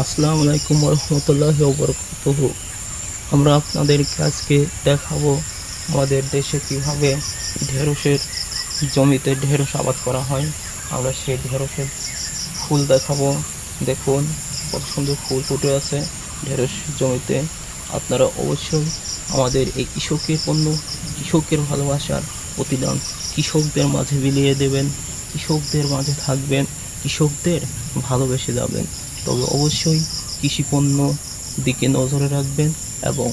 আসসালামু আলাইকুম রহমতুল্লাহি ওয়া বারাকাতুহু। আমরা আপনাদেরকে আজকে দেখাবো আমাদের দেশে কিভাবে ঢেঁড়সের জমিতে ঢেঁড়স আবাদ করা হয়। আমরা সেই ঢেঁড়সের ফুল দেখাবো। দেখুন কত সুন্দর ফুল ফুটে আছে ঢেঁড়স জমিতে। আপনারা অবশ্যই আমাদের এই কৃষকের পণ্য, কৃষকের ভালোবাসার প্রতিদান কৃষকদের মাঝে বিলিয়ে দেবেন, কৃষকদের মাঝে থাকবেন, কৃষকদের ভালোবেসে যাবেন। তবে অবশ্যই কৃষি পণ্য দিকে নজরে রাখবেন এবং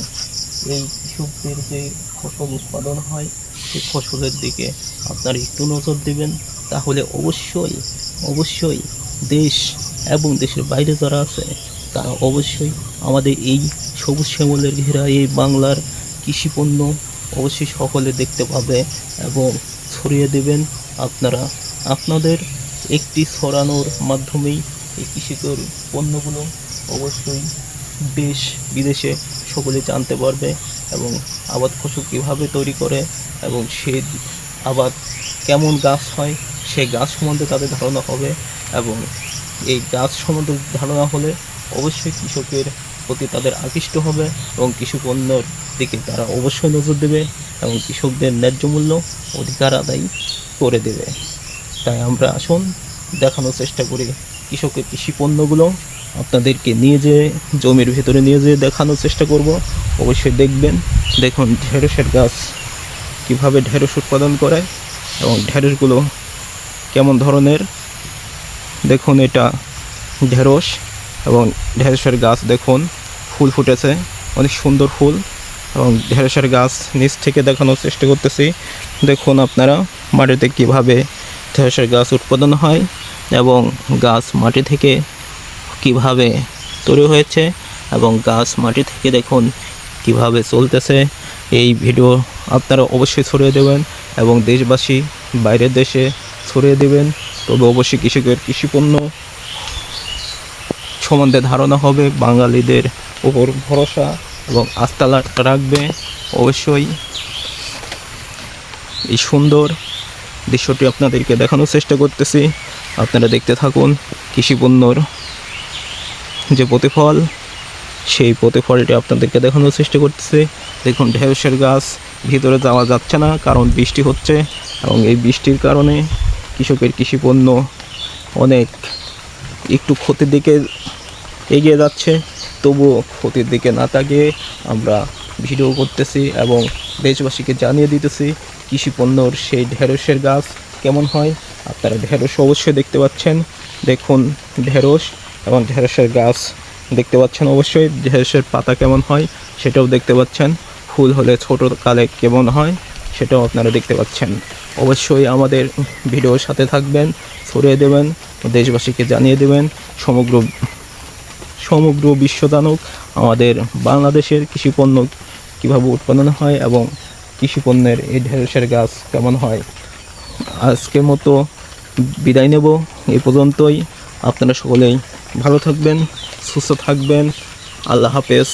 এই কৃষকদের যে ফসল উৎপাদন হয় সেই ফসলের দিকে আপনারা একটু নজর দেবেন। তাহলে অবশ্যই দেশ এবং দেশের বাইরে যারা আছে তারা অবশ্যই আমাদের এই সবুজ শ্যামলের ঘেরা এই বাংলার কৃষি পণ্য অবশ্যই সকলে দেখতে পাবে এবং ছড়িয়ে দেবেন। আপনারা আপনাদের একটি ছড়ানোর মাধ্যমেই এই কৃষিকর পণ্যগুলো অবশ্যই দেশ বিদেশে সকলে জানতে পারবে এবং আবাদ ফসল কীভাবে তৈরি করে এবং সে আবাদ কেমন গাছ হয় সেই গাছ সম্বন্ধে তাদের ধারণা হবে এবং এই গাছ সম্বন্ধে ধারণা হলে অবশ্যই কৃষকের প্রতি তাদের আকৃষ্ট হবে এবং কৃষি পণ্যের দিকে তারা অবশ্যই নজর দেবে এবং কৃষকদের ন্যায্য মূল্য অধিকার আদায় করে দেবে। তাই আমরা আসুন দেখানোর চেষ্টা করি কৃষকের কৃষি পণ্যগুলো আপনাদেরকে নিয়ে যেয়ে জমির ভিতরে নিয়ে যেয়ে দেখানোর চেষ্টা করব। অবশ্যই দেখবেন। দেখুন ঢেঁড়সের গাছ কীভাবে ঢেঁড়স উৎপাদন করে এবং ঢেঁড়সগুলো কেমন ধরনের। দেখুন এটা ঢেঁড়স এবং ঢেঁড়সের গাছ দেখুন ফুল ফুটেছে, অনেক সুন্দর ফুল এবং ঢেঁড়সের গাছ নিচ থেকে দেখানোর চেষ্টা করতেছি। দেখুন আপনারা মাটিতে কীভাবে ঢেঁড়সের গাছ উৎপাদন হয় এবং গাছ মাটি থেকে কিভাবে তৈরি হয়েছে এবং গাছ মাটি থেকে দেখুন কিভাবে চলতেছে। এই ভিডিও আপনারা অবশ্যই ছড়িয়ে দেবেন এবং দেশবাসী বাইরের দেশে ছড়িয়ে দেবেন। তবে অবশ্যই কৃষকের কৃষিপণ্য সম্বন্ধে ধারণা হবে, বাঙালিদের উপর ভরসা এবং আস্থা রাখবে। অবশ্যই এই সুন্দর দৃশ্যটি আপনাদেরকে দেখানোর চেষ্টা করতেছি। আপনারা দেখতে থাকুন কৃষিপণ্যর যে প্রতিফল, সেই প্রতিফলটি আপনাদেরকে দেখানোর চেষ্টা করতেছি। দেখুন ঢেঁড়সের গাছ ভিতরে যাওয়া যাচ্ছে না কারণ বৃষ্টি হচ্ছে এবং এই বৃষ্টির কারণে কৃষকের কৃষিপণ্য অনেক একটু ক্ষতির দিকে এগিয়ে যাচ্ছে। তবুও ক্ষতির দিকে না তাকিয়ে আমরা ভিডিও করতেছি এবং দেশবাসীকে জানিয়ে দিতেছি কৃষিপণ্যর সেই ঢেঁড়সের গাছ কেমন হয়। আপনারা ঢেঁড়স অবশ্যই দেখতে পাচ্ছেন। দেখুন ঢেঁড়স এবং ঢেঁড়সের গাছ দেখতে পাচ্ছেন। অবশ্যই ঢেঁড়সের পাতা কেমন হয় সেটাও দেখতে পাচ্ছেন। ফুল হলে ছোটো কালে কেমন হয় সেটাও আপনারা দেখতে পাচ্ছেন। অবশ্যই আমাদের ভিডিওর সাথে থাকবেন, ছড়িয়ে দেবেন, দেশবাসীকে জানিয়ে দেবেন। সমগ্র বিশ্ব জানুক আমাদের বাংলাদেশের কৃষিপণ্য কীভাবে উৎপাদন হয় এবং কৃষিপণ্যের এই ঢেঁড়সের গাছ কেমন হয়। আজকের মতো বিদায় নেব, এই পর্যন্তই। আপনারা সকলেই ভালো থাকবেন, সুস্থ থাকবেন। আল্লাহ হাফেজ।